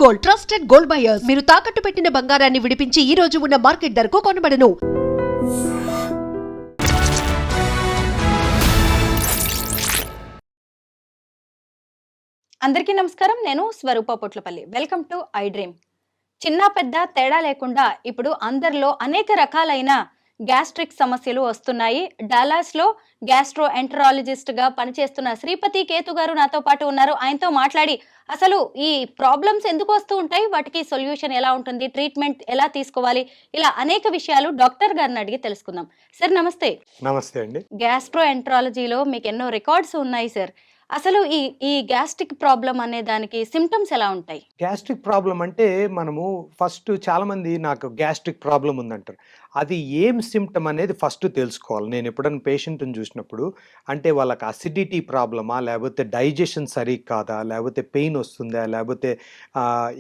Gold, trusted gold buyers. మీరు తాకట్టు పెట్టిన బంగారాన్ని విడిపించి ఈ రోజు ఉన్న మార్కెట్ ధరకు కొనబడను. అందరికీ నమస్కారం. నేను Swaroopa Potlapalli. Welcome to iDream. చిన్న పెద్ద తేడా లేకుండా ఇప్పుడు అందరిలో అనేక రకాలైన గ్యాస్ట్రిక్ సమస్యలు వస్తున్నాయి. డాలాస్ లో గ్యాస్ట్రో ఎంటరాలజిస్ట్ గా పనిచేస్తున్న శ్రీపతి కేతు గారు నాతో పాటు ఉన్నారు. ఆయనతో మాట్లాడి అసలు ఈ ప్రాబ్లమ్స్ ఎందుకు వస్తూ ఉంటాయి, వాటికి సొల్యూషన్ ఎలా ఉంటుంది, ట్రీట్మెంట్ ఎలా తీసుకోవాలి, ఇలా అనేక విషయాలు డాక్టర్ గారిని అడిగి తెలుసుకుందాం. సార్ నమస్తే. నమస్తే అండి. గ్యాస్ట్రో ఎంటరాలజీలో మీకు ఎన్నో రికార్డ్స్ ఉన్నాయి సార్. అసలు ఈ గ్యాస్ట్రిక్ ప్రాబ్లం అనే దానికి సిమ్టమ్స్ ఎలా ఉంటాయి? గ్యాస్ట్రిక్ ప్రాబ్లం అంటే మనము ఫస్ట్ చాలామంది నాకు గ్యాస్ట్రిక్ ప్రాబ్లం ఉందంటారు. అది ఏం సిమ్టమ్ అనేది ఫస్ట్ తెలుసుకోవాలి. నేను ఎప్పుడైనా పేషెంట్ని చూసినప్పుడు అంటే వాళ్ళకి అసిడిటీ ప్రాబ్లమా, లేకపోతే డైజెషన్ సరిగ్గా కాదా, లేకపోతే పెయిన్ వస్తుందా, లేకపోతే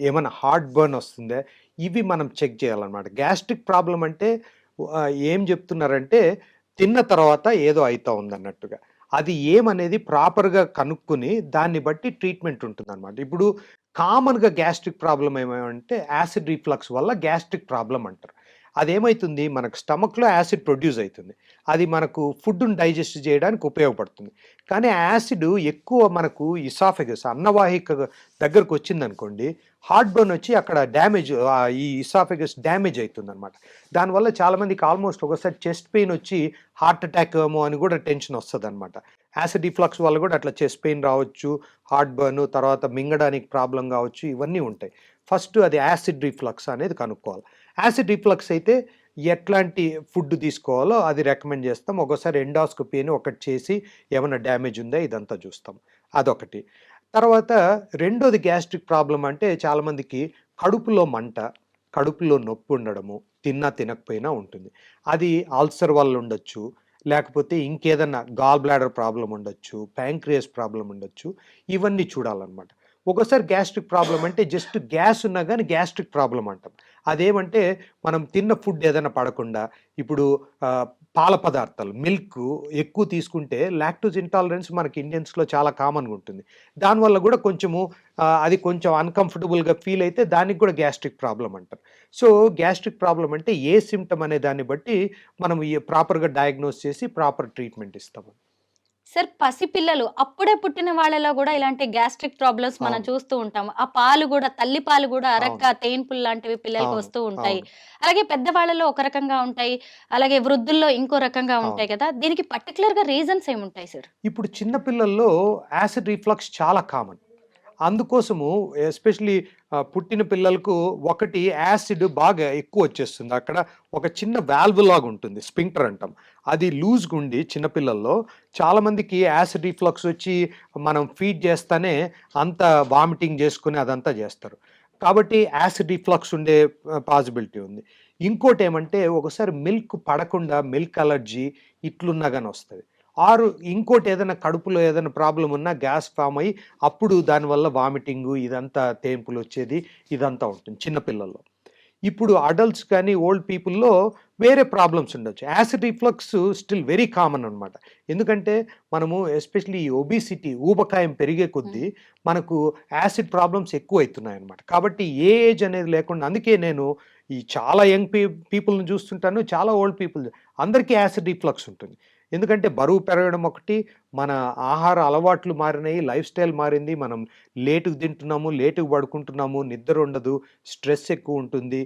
ఏమైనా హార్ట్ బర్న్ వస్తుందా, ఇవి మనం చెక్ చేయాలన్నమాట. గ్యాస్ట్రిక్ ప్రాబ్లం అంటే ఏం చెప్తున్నారంటే తిన్న తర్వాత ఏదో అవుతా ఉందన్నట్టుగా. అది ఏమనేది ప్రాపర్గా కనుక్కొని దాన్ని బట్టి ట్రీట్మెంట్ ఉంటుందన్నమాట. ఇప్పుడు కామన్గా గ్యాస్ట్రిక్ ప్రాబ్లం ఏమంటే యాసిడ్ రిఫ్లక్స్ వల్ల గ్యాస్ట్రిక్ ప్రాబ్లం అంటారు. అదేమవుతుంది, మనకు స్టమక్లో యాసిడ్ ప్రొడ్యూస్ అవుతుంది. అది మనకు ఫుడ్ని డైజెస్ట్ చేయడానికి ఉపయోగపడుతుంది. కానీ యాసిడ్ ఎక్కువ మనకు ఇసాఫెగస్ అన్నవాహిక దగ్గరకు వచ్చిందనుకోండి, హార్ట్ బర్న్ వచ్చి అక్కడ డ్యామేజ్, ఈ ఇసాఫెగస్ డ్యామేజ్ అవుతుంది అనమాట. దానివల్ల చాలామందికి ఆల్మోస్ట్ ఒకసారి చెస్ట్ పెయిన్ వచ్చి హార్ట్ అటాక్ ఏమో అని కూడా టెన్షన్ వస్తుంది అనమాట. యాసిడ్ రిఫ్లక్స్ వల్ల కూడా అట్లా చెస్ట్ పెయిన్ రావచ్చు, హార్ట్ బర్న్, తర్వాత మింగడానికి ప్రాబ్లం కావచ్చు, ఇవన్నీ ఉంటాయి. ఫస్ట్ అది యాసిడ్ రిఫ్లక్స్ అనేది కనుక్కోవాలి. యాసిడ్ రిఫ్లక్స్ అయితే ఎట్లాంటి ఫుడ్ తీసుకోవాలో అది రికమెండ్ చేస్తాం. ఒకసారి ఎండాస్కోపీ అని ఒకటి చేసి ఏమైనా డ్యామేజ్ ఉందా ఇదంతా చూస్తాం. అదొకటి. తర్వాత రెండోది గ్యాస్ట్రిక్ ప్రాబ్లం అంటే చాలామందికి కడుపులో మంట, కడుపులో నొప్పి ఉండడము, తిన్నా తినకపోయినా ఉంటుంది. అది అల్సర్ వల్ల ఉండొచ్చు, లేకపోతే ఇంకేదన్నా గాల్ బ్లాడర్ ప్రాబ్లం ఉండొచ్చు, ప్యాంక్రియాస్ ప్రాబ్లం ఉండొచ్చు. ఇవన్నీ చూడాలన్నమాట. ఒకసారి గ్యాస్ట్రిక్ ప్రాబ్లం అంటే జస్ట్ గ్యాస్ ఉన్నా కానీ గ్యాస్ట్రిక్ ప్రాబ్లం అంటాం. అదేమంటే మనం తిన్న ఫుడ్ ఏదైనా పడకుండా, ఇప్పుడు పాల పదార్థాలు మిల్క్ ఎక్కువ తీసుకుంటే లాక్టోజ్ ఇంటాలరెన్స్ మనకి ఇండియన్స్లో చాలా కామన్గా ఉంటుంది. దానివల్ల కూడా కొంచెము అది కొంచెం అన్కంఫర్టబుల్గా ఫీల్ అయితే దానికి కూడా గ్యాస్ట్రిక్ ప్రాబ్లం అంటారు. సో గ్యాస్ట్రిక్ ప్రాబ్లం అంటే ఏ సిమ్టమ్ అనే దాన్ని బట్టి మనం ప్రాపర్గా డయాగ్నోస్ చేసి ప్రాపర్ ట్రీట్మెంట్ ఇస్తాము. సార్, పసిపిల్లలు అప్పుడే పుట్టిన వాళ్ళలో కూడా ఇలాంటి గ్యాస్ట్రిక్ ప్రాబ్లమ్స్ మనం చూస్తూ ఉంటాం. ఆ పాలు కూడా, తల్లి పాలు కూడా అరక్క తేన్పులు లాంటివి పిల్లలకి వస్తూ ఉంటాయి. అలాగే పెద్దవాళ్ళలో ఒక రకంగా ఉంటాయి, అలాగే వృద్ధుల్లో ఇంకో రకంగా ఉంటాయి కదా. దీనికి పర్టికులర్ గా రీజన్స్ ఏముంటాయి సార్? ఇప్పుడు చిన్న పిల్లల్లో యాసిడ్ రిఫ్లక్స్ చాలా కామన్. అందుకోసము ఎస్పెషలీ పుట్టిన పిల్లలకు ఒకటి యాసిడ్ బాగా ఎక్కువ వచ్చేస్తుంది. అక్కడ ఒక చిన్న వాల్వ్ లాగా ఉంటుంది, స్పింక్టర్ అంటాం. అది లూజ్గా ఉండి చిన్నపిల్లల్లో చాలామందికి యాసిడ్ రిఫ్లక్స్ వచ్చి మనం ఫీడ్ చేస్తానే అంత వామిటింగ్ చేసుకుని అదంతా చేస్తారు. కాబట్టి యాసిడ్ రిఫ్లక్స్ ఉండే పాసిబిలిటీ ఉంది. ఇంకోటి ఏమంటే ఒకసారి మిల్క్ పడకుండా మిల్క్ అలర్జీ ఇట్లున్నా కానీ వస్తుంది. ఆరు ఇంకోటి ఏదైనా కడుపులో ఏదైనా ప్రాబ్లం ఉన్నా గ్యాస్ ఫామ్ అయ్యి అప్పుడు దానివల్ల వామిటింగు ఇదంతా తేంపులు వచ్చేది ఇదంతా ఉంటుంది చిన్నపిల్లల్లో. ఇప్పుడు అడల్ట్స్ కానీ ఓల్డ్ పీపుల్లో వేరే ప్రాబ్లమ్స్ ఉండొచ్చు. Acid reflux still very common అనమాట. ఎందుకంటే మనము ఎస్పెషలీ ఈ ఒబిసిటీ, ఊబకాయం పెరిగే కొద్దీ మనకు యాసిడ్ ప్రాబ్లమ్స్ ఎక్కువ అవుతున్నాయి అనమాట. కాబట్టి ఏ ఏజ్ అనేది లేకుండా, అందుకే నేను ఈ చాలా యంగ్ పీపుల్ని చూస్తుంటాను, చాలా ఓల్డ్ పీపుల్, అందరికీ యాసిడ్ రిఫ్లక్స్ ఉంటుంది. ఎందుకంటే బరువు పెరగడం ఒకటి, మన ఆహార అలవాట్లు మారినాయి, లైఫ్ స్టైల్ మారింది, మనం లేటుగా తింటున్నాము, లేటుగా పడుకుంటున్నాము, నిద్ర ఉండదు, స్ట్రెస్ ఎక్కువ ఉంటుంది,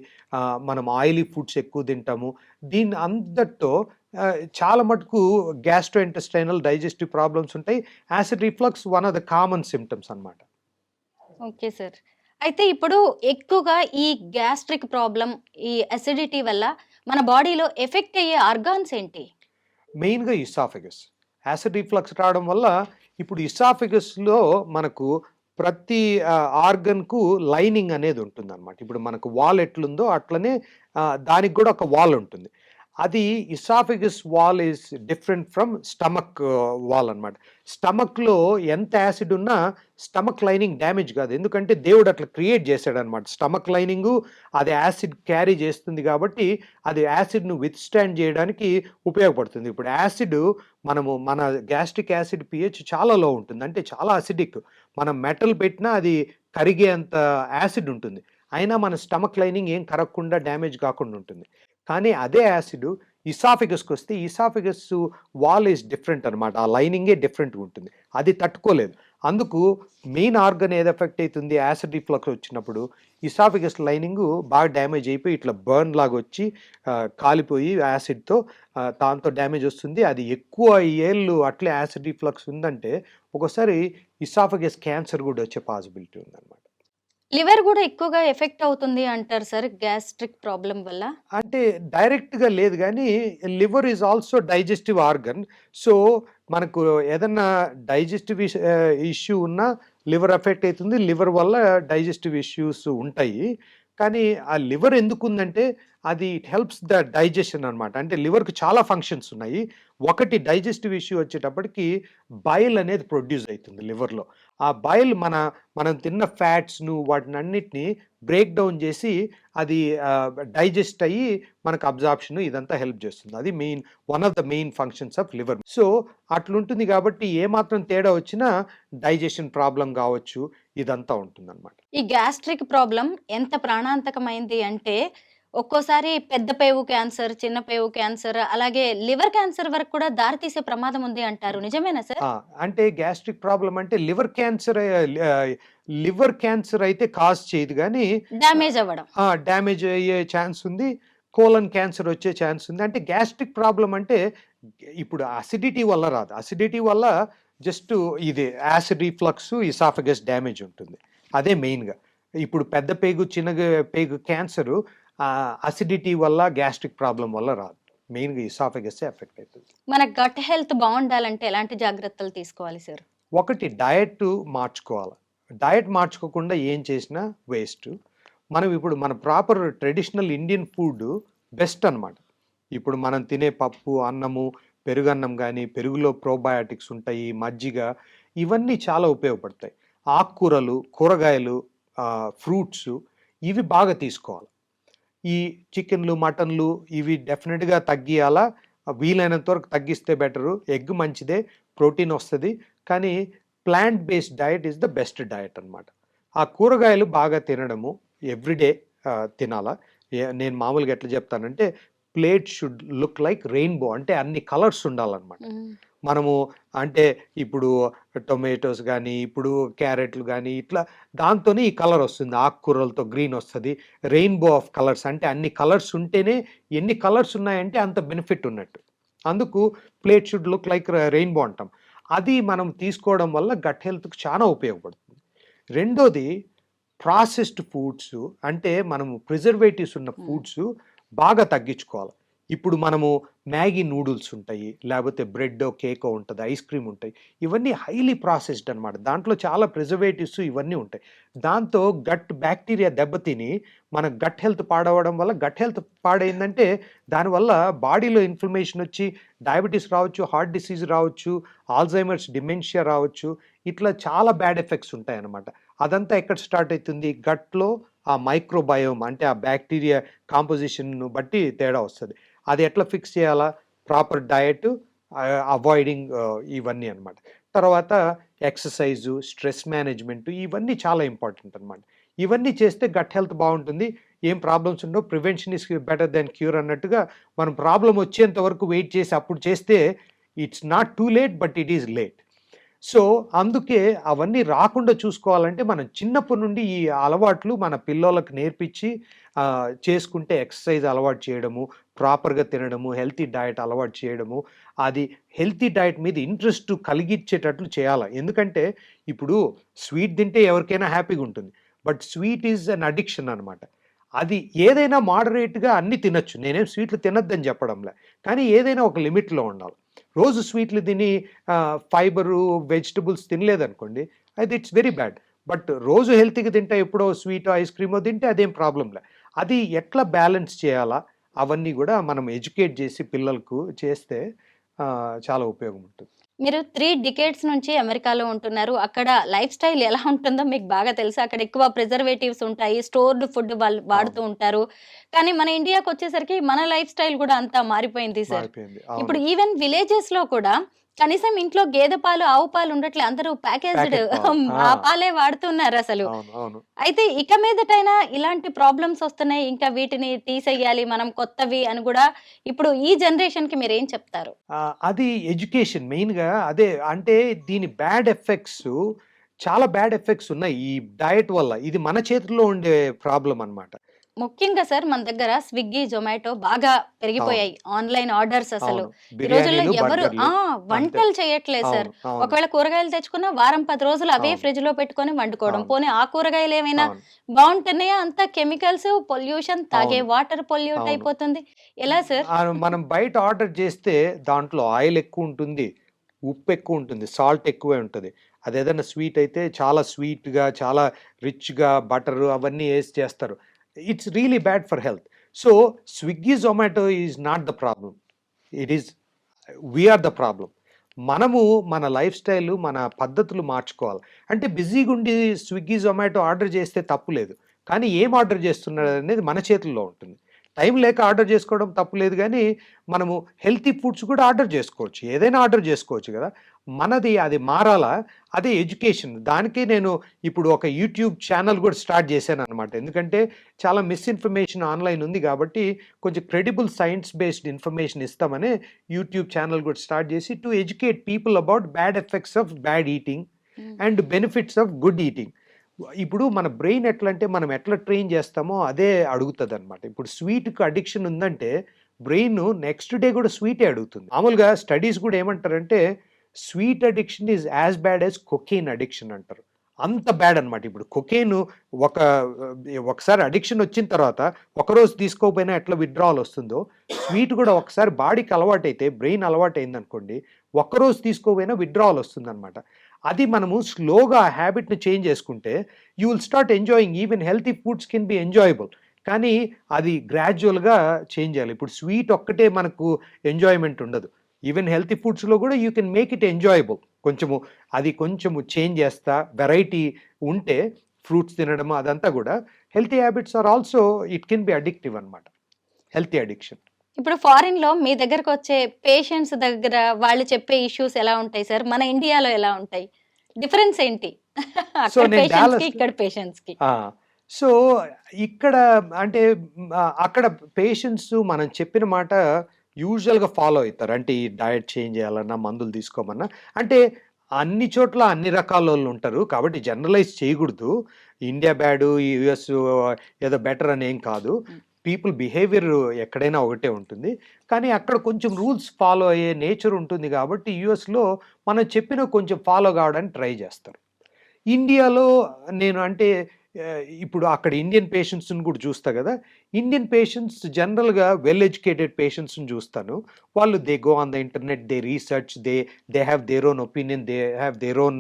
మనం ఆయిలీ ఫుడ్స్ ఎక్కువ తింటాము. దీని అందరితో చాలా మటుకు గ్యాస్ట్రో ఇంటెస్టైనల్ డైజెస్టివ్ ప్రాబ్లమ్స్ ఉంటాయి. Acid reflux one of the common symptoms అన్నమాట. Okay sir. అయితే ఇప్పుడు ఎక్కువగా ఈ గ్యాస్ట్రిక్ ప్రాబ్లం, ఈ అసిడిటీ వల్ల మన బాడీలో ఎఫెక్ట్ అయ్యే ఆర్గాన్స్ ఏంటి? మెయిన్గా ఇసాఫెగస్. యాసిడ్ రిఫ్లక్స్ రావడం వల్ల ఇప్పుడు ఇసాఫెగస్లో మనకు ప్రతి ఆర్గన్కు లైనింగ్ అనేది ఉంటుంది అనమాట. ఇప్పుడు మనకు వాల్ ఎట్లుందో అట్లనే దానికి కూడా ఒక వాల్ ఉంటుంది. అది oesophagus wall is different from stomach wall అనమాట. స్టమక్లో ఎంత యాసిడ్ ఉన్నా స్టమక్ లైనింగ్ డ్యామేజ్ కాదు, ఎందుకంటే దేవుడు అట్లా క్రియేట్ చేశాడు అనమాట. స్టమక్ లైనింగు అది యాసిడ్ క్యారీ చేస్తుంది కాబట్టి అది యాసిడ్ను విత్ స్టాండ్ చేయడానికి ఉపయోగపడుతుంది. ఇప్పుడు యాసిడ్ మన గ్యాస్ట్రిక్ యాసిడ్ పిహెచ్ చాలా లో ఉంటుంది, అంటే చాలా అసిడిక్. మనం మెటల్ పెట్టినా అది కరిగేంత యాసిడ్ ఉంటుంది. అయినా మన స్టమక్ లైనింగ్ ఏం కరగకుండా డ్యామేజ్ కాకుండా ఉంటుంది. కానీ అదే యాసిడ్ ఇసాఫిగస్‌కి వస్తే ఇసాఫిగస్ వాల్ ఈస్ డిఫరెంట్ అనమాట. ఆ లైనింగే డిఫరెంట్‌గా ఉంటుంది. అది తట్టుకోలేదు. అందుకు మెయిన్ ఆర్గన్ ఏది ఎఫెక్ట్ అవుతుంది యాసిడ్ రిఫ్లక్స్ వచ్చినప్పుడు ఇసాఫిగస్ లైనింగ్ బాగా డ్యామేజ్ అయిపోయి ఇట్లా బర్న్ లాగా వచ్చి కాలిపోయి యాసిడ్‌తో దాంతో డ్యామేజ్ వస్తుంది. అది ఎక్కువ ఏళ్ళు అట్లే యాసిడ్ రిఫ్లక్స్ ఉందంటే ఒక్కోసారి ఇసాఫిగస్ క్యాన్సర్ కూడా వచ్చే పాసిబిలిటీ ఉందన్నమాట. లివర్ కూడా ఎక్కువగా ఎఫెక్ట్ అవుతుంది అంటారు సార్ గ్యాస్ట్రిక్ ప్రాబ్లం వల్ల? అంటే డైరెక్ట్‌గా లేదు గానీ, liver is also digestive organ. So, మనకు ఏదన్నా డైజెస్టివ్ ఇష్యూ ఉన్నా లివర్ ఎఫెక్ట్ అయితుంది. లివర్ వల్ల డైజెస్టివ్ ఇష్యూస్ ఉంటాయి. కానీ ఆ లివర్ ఎందుకుందంటే అది ఇట్ హెల్ప్స్ ద డైజెషన్ అనమాట. అంటే లివర్‌కి చాలా ఫంక్షన్స్ ఉన్నాయి. ఒకటి డైజెస్టివ్ ఇష్యూ వచ్చేటప్పటికి బైల్ అనేది ప్రొడ్యూస్ అయితుంది లివర్‌లో. ఆ బైల్ మనం తిన్న ఫ్యాట్స్‌ను వాటినన్నిటిని బ్రేక్ డౌన్ చేసి అది డైజెస్ట్ అయ్యి మనకు అబ్జార్ప్షన్ ఇదంతా హెల్ప్ చేస్తుంది. అది one of the main functions of liver. So, అట్లుంటుంది కాబట్టి ఏమాత్రం తేడా వచ్చినా డైజెషన్ ప్రాబ్లమ్ కావచ్చు, ఇదంతా ఉంటుందన్నమాట. ఈ గ్యాస్ట్రిక్ ప్రాబ్లం ఎంత ప్రాణాంతకమైంది అంటే ఒక్కోసారి పెద్ద పేగు క్యాన్సర్, చిన్న పేగు క్యాన్సర్, అలాగే లివర్ క్యాన్సర్ వరకు కూడా దారితీసే ప్రమాదం ఉంది అంటారు. నిజమేనా సార్? అంటే గ్యాస్ట్రిక్ ప్రాబ్లమ్ అంటే లివర్ క్యాన్సర్ అయితే కాజ్ చేయదు గానీ డ్యామేజ్ అవ్వడం. డ్యామేజ్ అయ్యే ఛాన్స్ ఉంది. కోలన్ క్యాన్సర్ వచ్చే ఛాన్స్ ఉంది. అంటే గ్యాస్ట్రిక్ ప్రాబ్లమ్ అంటే ఇప్పుడు అసిడిటీ వల్ల రాదు. అసిడిటీ వల్ల జస్ట్ ఇది యాసిడ్ రిఫ్లక్స్, ఇసాఫగస్ డ్యామేజ్ ఉంటుంది. అదే మెయిన్‌గా. ఇప్పుడు పెద్ద పేగు, చిన్న పేగు క్యాన్సరు అసిడిటీ వల్ల, గ్యాస్ట్రిక్ ప్రాబ్లమ్ వల్ల రాదు. మెయిన్‌గా ఇసాఫగస్సే ఎఫెక్ట్ అవుతుంది. మన గట్ హెల్త్ బావుండాలంటే ఎలాంటి జాగ్రత్తలు తీసుకోవాలి సార్? ఒకటి డయట్ మార్చుకోవాలి. డయట్ మార్చుకోకుండా ఏం చేసినా వేస్ట్. ఇప్పుడు మన proper traditional Indian food best అనమాట. ఇప్పుడు మనం తినే పప్పు, అన్నము, పెరుగన్నం గానీ, పెరుగులో ప్రోబయాటిక్స్ ఉంటాయి, మజ్జిగ ఇవన్నీ చాలా ఉపయోగపడతాయి. ఆకుకూరలు, కూరగాయలు, ఫ్రూట్స్ ఇవి బాగా తీసుకోవాలి. ఈ చికెన్‌లు, మటన్‌లు ఇవి డెఫినిట్‌గా తగ్గియాలా. వీలైనంత వరకు తగ్గిస్తే బెటరు. ఎగ్ మంచిదే, ప్రోటీన్ వస్తది. కానీ plant based diet is the best diet అనమాట. ఆ కూరగాయలు బాగా తినడము ఎవ్రీడే తినాలా. నేను మామూలుగా ఎట్లా చెప్తానంటే plate should look like rainbow. అంటే అన్ని కలర్స్ ఉండాలన్నమాట. మనము అంటే ఇప్పుడు టొమాటోస్ గానీ, ఇప్పుడు క్యారెట్లు గానీ ఇట్లా దాంతోనే ఈ కలర్ వస్తుంది. ఆకుకూరలతో గ్రీన్ వస్తది. రెయిన్బో ఆఫ్ కలర్స్ అంటే అన్ని కలర్స్ ఉంటేనే ఎన్ని కలర్స్ ఉన్నాయంటే అంత బెనిఫిట్ ఉన్నట్టు. అందుకు plate should look like rainbow అంటాం. అది మనం తీసుకోవడం వల్ల గట్ హెల్త్‌కి చాలా ఉపయోగపడుతుంది. రెండోది ప్రాసెస్డ్ ఫుడ్స్ అంటే మనము ప్రిజర్వేటివ్స్ ఉన్న ఫుడ్స్ బాగా తగ్గించుకోవాలి. ఇప్పుడు మనము మ్యాగీ నూడిల్స్ ఉంటాయి, లేకపోతే బ్రెడ్డో, కేకో ఉంటది, ఐస్ క్రీమ్ ఉంటాయి. ఇవన్నీ హైలీ ప్రాసెస్డ్ అనమాట. దాంట్లో చాలా ప్రిజర్వేటివ్స్ ఇవన్నీ ఉంటాయి. దాంతో గట్ బ్యాక్టీరియా దెబ్బతిని మన గట్ హెల్త్ పాడవడం వల్ల గట్ హెల్త్ పాడైందంటే దానివల్ల బాడీలో ఇన్ఫ్లమేషన్ వచ్చి డయాబెటీస్ రావచ్చు, హార్ట్ డిసీజ్ రావచ్చు, ఆల్జైమర్స్, డిమెన్షియా రావచ్చు. ఇట్లా చాలా బ్యాడ్ ఎఫెక్ట్స్ ఉంటాయన్నమాట. అదంతా ఎక్కడ స్టార్ట్ అవుతుంది? గట్‌లో ఆ మైక్రోబయోమ్ అంటే ఆ బ్యాక్టీరియా కాంపోజిషన్‌ను బట్టి తేడా వస్తది. అది ఎట్లా ఫిక్స్ చేయాలా? ప్రాపర్ డయట్, అవాయిడింగ్ ఇవన్నీ అనమాట. తర్వాత ఎక్సర్సైజు, స్ట్రెస్ మేనేజ్‌మెంట్ ఇవన్నీ చాలా ఇంపార్టెంట్ అనమాట. ఇవన్నీ చేస్తే గట్ హెల్త్ బావుంటుంది. ఏం ప్రాబ్లమ్స్ ఉండవు. Prevention is better than cure అన్నట్టుగా మనం ప్రాబ్లమ్ వచ్చేంత వరకు వెయిట్ చేసి అప్పుడు చేస్తే it's not too late but it is late. So, అందుకే అవన్నీ రాకుండా చూసుకోవాలంటే మనం చిన్నప్పటి నుండి ఈ అలవాట్లు మన పిల్లోళ్ళకి నేర్పించి చేసుకుంటే ఎక్సర్సైజ్ అలవాటు చేయడము, ప్రాపర్‌గా తినడము, హెల్తీ డయట్ అలవాటు చేయడము, అది హెల్తీ డయట్ మీద ఇంట్రెస్ట్ కలిగించేటట్లు చేయాల. ఎందుకంటే ఇప్పుడు స్వీట్ తింటే ఎవరికైనా హ్యాపీగా ఉంటుంది. But sweet is an addiction అనమాట. అది ఏదైనా మోడరేట్‌గా అన్నీ తినొచ్చు. నేనేం స్వీట్లు తినొద్దని చెప్పడంలే. కానీ ఏదైనా ఒక లిమిట్‌లో ఉండాలి. రోజు స్వీట్లు తిని ఫైబరు, వెజిటబుల్స్ తినలేదనుకోండి, అయితే ఇట్స్ వెరీ బ్యాడ్. బట్ రోజు హెల్తీగా తింటే ఎప్పుడో స్వీటో, ఐస్ క్రీమో తింటే అదేం ప్రాబ్లమ్‌లే. అది ఎట్లా బ్యాలెన్స్ చేయాలా అవన్నీ కూడా మనం ఎడ్యుకేట్ చేసి పిల్లలకు చేస్తే చాలా ఉపయోగం ఉంటుంది. మీరు 3 డికేడ్స్ నుంచి అమెరికాలో ఉంటున్నారు. అక్కడ లైఫ్ స్టైల్ ఎలా ఉంటుందో మీకు బాగా తెలుసు. అక్కడ ఎక్కువ ప్రిజర్వేటివ్స్ ఉంటాయి. స్టోర్డ్ ఫుడ్ వాళ్ళు వాడుతూ అవును. ఉంటారు. కానీ మన ఇండియాకొచ్చేసరికి మన లైఫ్ స్టైల్ కూడా అంతా మారిపోయింది సార్. మారిపోయింది. ఇప్పుడు అవును. ఈవెన్ విలేజెస్‌లో కూడా కనీసం ఇంట్లో గేదె పాలు, ఆవు పాలు ఉండట్లే. అందరూ ప్యాకేజ్డ్ ప్యాకెట్ పాలు. ఆ పాలే వాడుతున్నారు అసలు. అవును. అవును. అయితే ఇక మీదటైనా ఇలాంటి ప్రాబ్లమ్స్ వస్తున్నాయి. ఇంకా వీటిని తీసేయాలి మనం కొత్తవి అని గూడా ఇప్పుడు ఈ జనరేషన్‌కి మీరేం చెప్తారు? అది ఎడ్యుకేషన్ మెయిన్‌గా అదే. అంటే దీని బ్యాడ్ ఎఫెక్ట్స్ చాలా బ్యాడ్ ఎఫెక్ట్స్ ఉన్నాయి ఈ డయట్ వల్ల. ఇది మన చేతుల్లో ఉండే ప్రాబ్లమ్ అన్నమాట. ముఖ్యంగా సార్ మన దగ్గర స్విగ్గీ, జొమాటో బాగా అవును. పెరిగిపోయాయి. ఆన్‌లైన్ ఆర్డర్స్ అసలు. అవును. ఈ రోజుల్లో బిర్యానీలు, ఎవరు బర్గర్‌లు అంతే. వంటలు చేయట్లేదు సార్. అవును. అవును. ఒకవేళ కూరగాయలు తెచ్చుకున్నా వారం 10 రోజులు అవే అవును. ఫ్రిడ్జ్‌లో పెట్టుకొని వండుకోవడం. అవును. పోనీ ఆ కూరగాయలు ఏమైనా అవును. బావుంటున్నాయా? అంతా కెమికల్స్, పొల్యూషన్, తాగే అవును. వాటర్ పొల్యూట్ అవును. అయిపోతుంది. ఎలా సార్? మనం బయట ఆర్డర్ చేస్తే దాంట్లో ఆయిల్ ఎక్కువ ఉంటుంది, ఉప్పు ఎక్కువ ఉంటుంది, సాల్ట్ ఎక్కువే ఉంటది. అదేదైనా స్వీట్ అయితే చాలా స్వీట్‌గా, చాలా రిచ్‌గా బటరు అవన్నీ ఏసి చేస్తారు. It's really bad for health. So, Swiggy, Zomato is not the problem. It is we are the problem. మనము మన లైఫ్ స్టైల్, మన పద్ధతులు మార్చుకోవాలి. అంటే బిజీగుండి స్విగ్గీ, జొమాటో ఆర్డర్ చేస్తే తప్పు లేదు. కానీ ఏం ఆర్డర్ చేస్తున్నాడనేది మన చేతుల్లో ఉంటుంది. టైం లేక ఆర్డర్ చేసుకోవడం తప్పు లేదు గానీ, మనము హెల్తీ ఫుడ్స్ కూడా ఆర్డర్ చేసుకోవచ్చు. ఏదైనా ఆర్డర్ చేసుకోవచ్చు గదా! మనది అది మారాలా? అదే ఎడ్యుకేషన్. దానికి నేను ఇప్పుడు ఒక యూట్యూబ్ ఛానెల్ గూడా స్టార్ట్ చేశాననమాట. ఎందుకంటే చాలా మిస్‌ఇన్ఫర్మేషన్ ఆన్‌లైన్ ఉంది గాబట్టి, కొంచెం క్రెడిబుల్ సైన్స్ బేస్డ్ ఇన్ఫర్మేషన్ ఇస్తామని యూట్యూబ్ ఛానెల్ గూడా స్టార్ట్ చేసి to educate people about bad effects of bad eating hmm. And benefits of good eating. ఇప్పుడు మన బ్రెయిన్ ఎట్లంటే మనం ఎట్లా ట్రైన్ చేస్తామో అదే అడుగుతదనమాట. ఇప్పుడు స్వీట్‌కి అడిక్షన్ ఉందంటే బ్రెయిన్ నెక్స్ట్ డే గూడా స్వీటే అడుగుతుంది. మామూలుగా స్టడీస్ గూడా ఏమంటారంటే sweet addiction is as bad as cocaine addiction అంటారు. అంత బ్యాడ్ అనమాట. ఇప్పుడు కొకైన్ ఒక ఒకసారి అడిక్షన్ వచ్చిన తర్వాత ఒకరోజు తీసుకోకపోయినా ఎట్లా విత్‌డ్రావల్ వస్తుందో, స్వీట్ గూడా ఒకసారి బాడీకి అలవాటైతే బ్రెయిన్ అలవాటయిందనుకోండి, ఒక్కరోజు తీసుకోకపోయినా విత్‌డ్రావల్ వస్తుందనమాట. అది మనము స్లోగా ఆ హ్యాబిట్‌ని చేంజ్ చేసుకుంటే you will start enjoying even healthy foods can be enjoyable. కానీ అది గ్రాడ్యుయల్‌గా చేంజ్ చేయాలి. ఇప్పుడు స్వీట్ ఒక్కటే మనకు ఎంజాయ్‌మెంట్ ఉండదు. ఈవెన్ హెల్తీ ఫుడ్స్‌లో కూడా you can make it enjoyable. కొంచెము చేంజ్ చేస్తా వెరైటీ ఉంటే ఫ్రూట్స్ తినడము అదంతా కూడా healthy habits are also it can be addictive అన్నమాట. Healthy addiction. ఇప్పుడు ఫారిన్‌లో మీ దగ్గరకొచ్చే పేషెంట్స్ దగ్గర వాళ్ళు చెప్పే ఇష్యూస్ ఎలా ఉంటాయి సార్? మన ఇండియాలో ఎలా ఉంటాయి? డిఫరెన్స్ ఏంటి? సో అక్కడ నేను పేషెంట్స్‌కి, డాలస్ ఇక్కడ పేషెంట్స్‌కి. ఆ! సో, ఇక్కడ అంటే అక్కడ పేషెంట్స్ మనం చెప్పిన మాట యూజువల్‌గా ఫాలో అయితారు. అంటే ఈ డయట్ చేంజ్ చేయాలన్నా, మందులు తీసుకోమన్నా. అంటే అన్ని చోట్ల అన్ని రకాలోళ్ళుంటారు. కాబట్టి జనరలైజ్ చేయకూడదు. ఇండియా బ్యాడు, ఈ యూఎస్ ఏదో బెటర్ అని ఏం కాదు. హ్మ్. పీపుల్ బిహేవియర్ ఎక్కడైనా ఒకటే ఉంటుంది. కానీ అక్కడ కొంచెం రూల్స్ ఫాలో అయ్యే నేచర్ ఉంటుంది కాబట్టి యూఎస్‌లో మనం చెప్పినవి కొంచెం ఫాలో కావడానికి ట్రై చేస్తారు. ఇండియాలో నేను అంటే ఇప్పుడు అక్కడ ఇండియన్ పేషెంట్స్‌ని కూడా చూస్తా గదా! ఇండియన్ పేషెంట్స్ జనరల్‌గా వెల్ ఎడ్యుకేటెడ్ పేషెంట్స్‌ని చూస్తాను. వాళ్ళు they go on the internet, they research, they have their own opinion, they have their own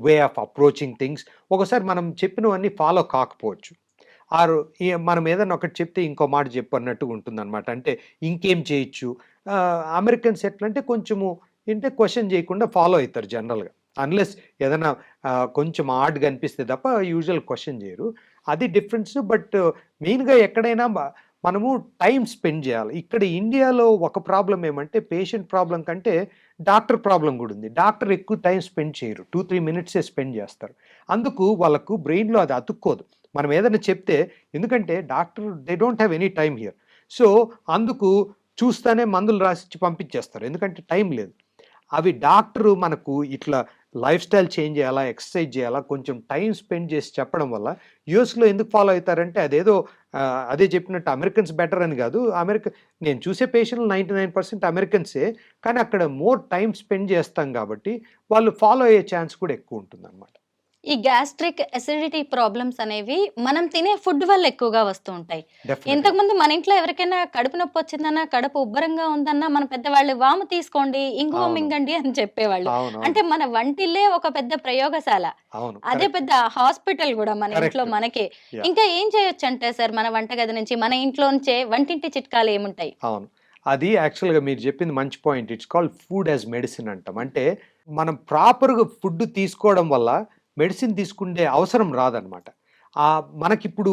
way of approaching things. ఒకసారి మనం చెప్పినవన్నీ ఫాలో కాకపోవచ్చు. ఆరు మనం ఏదన్నా ఒకటి చెప్తే ఇంకో మాట చెప్పు అన్నట్టుగా ఉంటుందన్నమాట. అంటే ఇంకేం చేయొచ్చు? అమెరికన్స్ ఎట్లంటే కొంచెము ఏంటే క్వెషన్ చేయకుండా ఫాలో అయితారు జనరల్‌గా. అన్‌లెస్ ఏదన్నా కొంచెం ఆడ్‌గా అనిపిస్తే తప్ప యూజువల్ క్వెషన్ చేయరు. అది డిఫరెన్స్. బట్ మెయిన్‌గా ఎక్కడైనా మనము టైమ్ స్పెండ్ చేయాలి. ఇక్కడ ఇండియాలో ఒక ప్రాబ్లమ్ ఏమంటే పేషెంట్ ప్రాబ్లమ్ కంటే డాక్టర్ ప్రాబ్లమ్ కూడా ఉంది. డాక్టర్ ఎక్కువ టైమ్ స్పెండ్ చేయరు. 2, 3 మినిట్సే స్పెండ్ చేస్తారు. అందుకు వాళ్ళకు బ్రెయిన్‌లో అది అతుక్కోదు. మనం ఏదైనా చెప్తే ఎందుకంటే doctor they don't have any time here. So, అందుకు చూస్తానే మందులు రాసిచ్చి పంపించేస్తారు. ఎందుకంటే టైం లేదు. అవి డాక్టరు మనకు ఇట్లా లైఫ్ స్టైల్ చేంజ్ చేయాలా, ఎక్సర్సైజ్ చేయాలా, కొంచెం టైమ్ స్పెండ్ చేసి చెప్పడం వల్ల యూఎస్‌లో ఎందుకు ఫాలో అయితారంటే అదేదో అదే చెప్పినట్టు అమెరికన్స్ బెటర్ అని కాదు. నేను చూసే పేషెంట్లు 99% అమెరికన్సే. కానీ అక్కడ మోర్ టైమ్ స్పెండ్ చేస్తాం కాబట్టి వాళ్ళు ఫాలో అయ్యే ఛాన్స్ కూడా ఎక్కువ ఉంటుందన్నమాట. ఈ గ్యాస్ట్రిక్, అసిడిటీ ప్రాబ్లమ్స్ అనేవి మనం తినే ఫుడ్ వల్ల ఎక్కువగా వస్తూ ఉంటాయి. డెఫినెట్‌గా. ఇంతకుముందు మన ఇంట్లో ఎవరికైనా కడుపు నొప్పి వచ్చిందన్నా, కడుపు ఉబ్బరంగా ఉందన్నా మన పెద్దవాళ్ళు వాము తీసుకోండి, ఇంగువ అవును. మింగండి అని చెప్పేవాళ్ళు. అవునవును. అంటే మన వంటిల్లే ఒక పెద్ద ప్రయోగశాల. అవును. అదే కరెక్ట్. పెద్ద హాస్పిటల్ గూడా మన ఇంట్లో కరెక్ట్. మనకే. యాహ్! ఇంకా ఏం చేయొచ్చంటారు సార్ మన వంటగది నుంచి, మన ఇంట్లోంచే వంటింటి చిట్కాలు ఏముంటాయి? అవును. అది యాక్చువల్‌గా మీరు చెప్పింది మంచి point. It's called food as medicine అంటాం. అంటే మనం ప్రాపర్‌గా ఫుడ్ తీసుకోవడం వల్ల మెడిసిన్ తీసుకునే అవసరం రాదనమాట. మనకిప్పుడు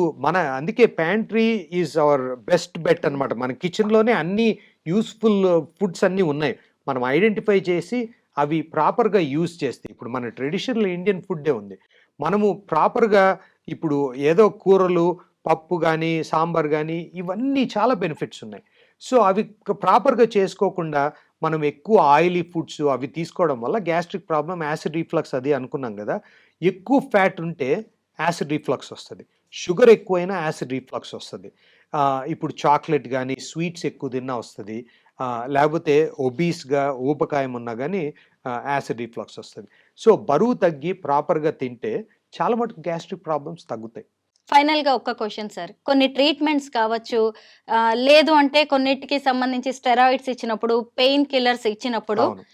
అందుకే pantry is our best bet అనమాట. మన కిచెన్‌లోనే అన్ని యూజ్‌ఫుల్ ఫుడ్స్ అన్నీ ఉన్నాయి. మనం ఐడెంటిఫై చేసి అవి ప్రాపర్గా యూజ్ చేస్తే, ఇప్పుడు మన ట్రెడిషనల్ ఇండియన్ ఫుడ్డే ఉంది, మనము ప్రాపర్గా ఇప్పుడు ఏదో కూరలు, పప్పు కానీ, సాంబార్ కానీ, ఇవన్నీ చాలా బెనిఫిట్స్ ఉన్నాయి. సో అవి ప్రాపర్గా చేసుకోకుండా మనం ఎక్కువ ఆయిలీ ఫుడ్స్ అవి తీసుకోవడం వల్ల గ్యాస్ట్రిక్ ప్రాబ్లం, యాసిడ్ రిఫ్లక్స్ అది అనుకున్నాం కదా. ఎక్కువ ఫ్యాట్ ఉంటే యాసిడ్ రిఫ్లక్స్ వస్తుంది, షుగర్ ఎక్కువైనా యాసిడ్ రిఫ్లక్స్ వస్తుంది. ఇప్పుడు చాక్లెట్ కానీ, స్వీట్స్ ఎక్కువ తిన్నా వస్తుంది, లేకపోతే ఒబీస్గా ఊబకాయం ఉన్నా కానీ యాసిడ్ రిఫ్లక్స్ వస్తుంది. సో బరువు తగ్గి ప్రాపర్గా తింటే చాలా మటుకు గ్యాస్ట్రిక్ ప్రాబ్లమ్స్ తగ్గుతాయి. ఫైనల్ గా ఒక్క క్వశ్చన్ సార్, కొన్ని ట్రీట్మెంట్స్ కావచ్చు, లేదు అంటే కొన్నిటికి సంబంధించి స్టెరాయిడ్స్ ఇచ్చినప్పుడు, పెయిన్ కిల్లర్స్ ఇచ్చినప్పుడు అవును,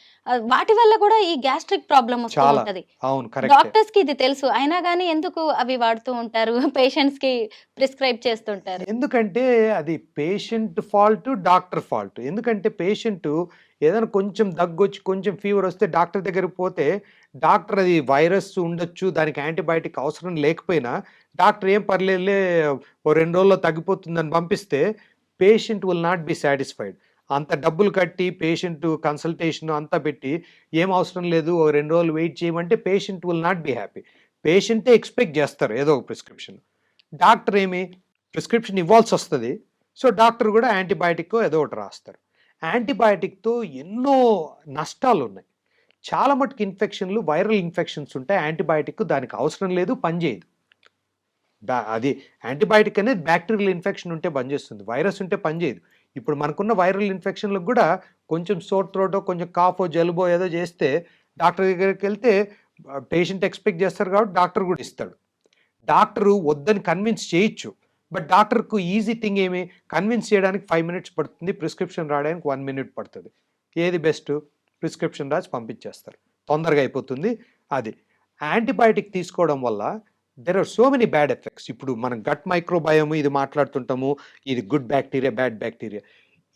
వాటి వల్ల కూడా ఈ గ్యాస్ట్రిక్ ప్రాబ్లం వస్తూ చాలా ఉంటది. అవును, కరెక్ట్. డాక్టర్స్ కి ఇది తెలుసు, అయినా కానీ ఎందుకు అవి వాడుతూ ఉంటారు, పేషెంట్స్ కి ప్రిస్క్రైబ్ చేస్తుంటారు? ఎందుకంటే అది పేషెంట్ ఫాల్ట్, డాక్టర్ ఫాల్ట్. ఎందుకంటే పేషెంట్ ఏదైనా కొంచెం దగ్గొచ్చి, కొంచెం ఫీవర్ వస్తే డాక్టర్ దగ్గరికి పోతే, డాక్టర్ అది వైరస్ ఉండొచ్చు, దానికి యాంటీబయాటిక్ అవసరం లేకపోయినా డాక్టర్ ఏం పర్లేదులే ఓ 2 రోజుల్లో తగ్గిపోతుందని పంపిస్తే patient will not be satisfied. అంత డబ్బులు కట్టి పేషెంట్ కన్సల్టేషన్ అంతా పెట్టి ఏం అవసరం లేదు, ఓ 2 రోజులు వెయిట్ చేయమంటే patient will not be happy. పేషెంటే ఎక్స్పెక్ట్ చేస్తారు ఏదో ఒక ప్రిస్క్రిప్షన్, డాక్టర్ ఏమి ప్రిస్క్రిప్షన్ ఇవ్వాల్సి వస్తుంది. సో డాక్టర్ కూడా యాంటీబయాటిక్ ఏదో ఒకటి రాస్తారు. యాంటీబయాటిక్తో ఎన్నో నష్టాలు ఉన్నాయి. చాలా మటుకు ఇన్ఫెక్షన్లు, వైరల్ ఇన్ఫెక్షన్స్ ఉంటాయి, యాంటీబయాటిక్ దానికి అవసరం లేదు, పనిచేయదు. అది యాంటీబయాటిక్ అనేది బ్యాక్టీరియల్ ఇన్ఫెక్షన్ ఉంటే పనిచేస్తుంది, వైరస్ ఉంటే పనిచేయదు. ఇప్పుడు మనకున్న వైరల్ ఇన్ఫెక్షన్లకు కూడా కొంచెం సోర్ త్రోటో, కొంచెం కాఫో, జలుబో ఏదో చేస్తే డాక్టర్ దగ్గరికి వెళ్తే పేషెంట్ ఎక్స్పెక్ట్ చేస్తారు కాబట్టి డాక్టర్ కూడా ఇస్తాడు. డాక్టరు వద్దని కన్విన్స్ చేయొచ్చు, బట్ డాక్టర్కు ఈజీ థింగ్ ఏమి, కన్విన్స్ చేయడానికి 5 minutes పడుతుంది, ప్రిస్క్రిప్షన్ రాయడానికి 1 minute పడుతుంది. ఏది బెస్ట్? ప్రిస్క్రిప్షన్ రాసి పంపించేస్తారు, తొందరగా అయిపోతుంది. అది యాంటీబయాటిక్ తీసుకోవడం వల్ల there are so many bad effects. ఇప్పుడు మనం గట్ మైక్రోబయోమ్ ఇది మాట్లాడుతుంటాము, ఇది good bacteria, bad bacteria.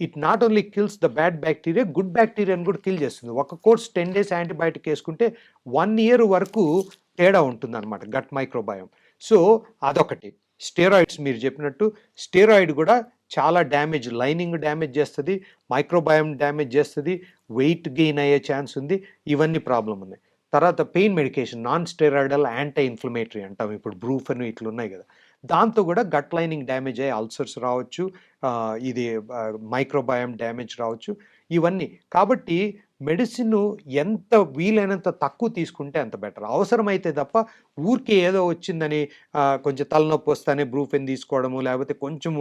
It not only kills the bad bacteria, good బ్యాక్టీరియాని కూడా కిల్ చేస్తుంది. ఒక కోర్స్ 10 days యాంటీబయాటిక్ వేసుకుంటే 1 year వరకు తేడా ఉంటుంది అనమాట గట్ మైక్రోబయోమ్. సో అదొకటి. స్టెరాయిడ్స్ మీరు చెప్పినట్టు స్టెరాయిడ్ కూడా చాలా డ్యామేజ్, లైనింగ్ డ్యామేజ్ చేస్తుంది, మైక్రోబయోమ్ డ్యామేజ్ చేస్తుంది, వెయిట్ గెయిన్ అయ్యే ఛాన్స్ ఉంది, ఇవన్నీ ప్రాబ్లం ఉన్నాయి. తర్వాత pain medication, non steroidal anti inflammatory అంటాం, ఇప్పుడు బ్రూఫెన్ ఇట్లా ఉన్నాయి కదా, దాంతో కూడా గట్ లైనింగ్ డ్యామేజ్ అయ్యి అల్సర్స్ రావచ్చు, ఇది మైక్రోబయోమ్ డ్యామేజ్ రావచ్చు, ఇవన్నీ. కాబట్టి మెడిసిన్ ఎంత వీలైనంత తక్కువ తీసుకుంటే అంత బెటర్. అవసరమైతే తప్ప ఊరికే ఏదో వచ్చిందని కొంచెం తలనొప్పి వస్తానే బ్రూఫెన్ తీసుకోవడము, లేకపోతే కొంచెం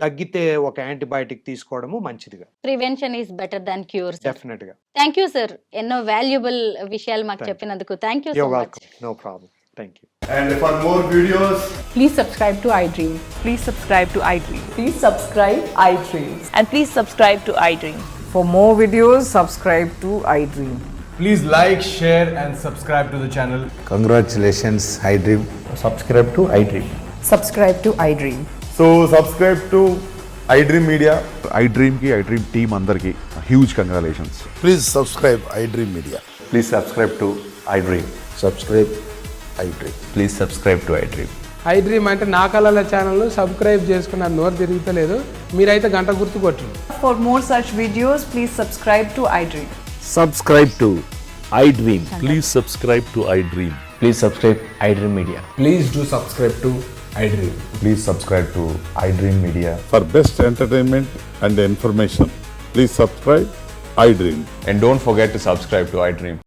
దగ్గితే ఒక యాంటీబయాటిక్ తీసుకోవడము మంచిదిగా. Prevention is better than cure. Definite గా. థ్యాంక్ యూ సార్, ఎన్నో వాల్యుబుల్ విషయాలు మాకు చెప్పినందుకు. Thank you so much. No problem. Thank you. And for more videos, Please subscribe to iDream. Please subscribe to iDream. Please subscribe iDream. And please subscribe to iDream. For more videos, subscribe to iDream. please like, share and subscribe to the channel. Congratulations, iDream. subscribe to iDream. Subscribe to iDream. So subscribe to iDream Media. iDream team అందరికి huge congratulations. Please subscribe iDream Media. Please subscribe to iDream. Subscribe iDream. Please subscribe to iDream. iDream అంటే నా కళల channel subscribe చేసుకున్న నోరు తిరుగుతలేదు, మీరైతే గంట గుర్తు కొట్టండి. For more such videos, please subscribe to iDream. Subscribe to iDream. Please subscribe to iDream. Please subscribe iDream Media. Please do subscribe to iDream. Please subscribe to iDream Media. For best entertainment and information, please subscribe iDream. And don't forget to subscribe to iDream.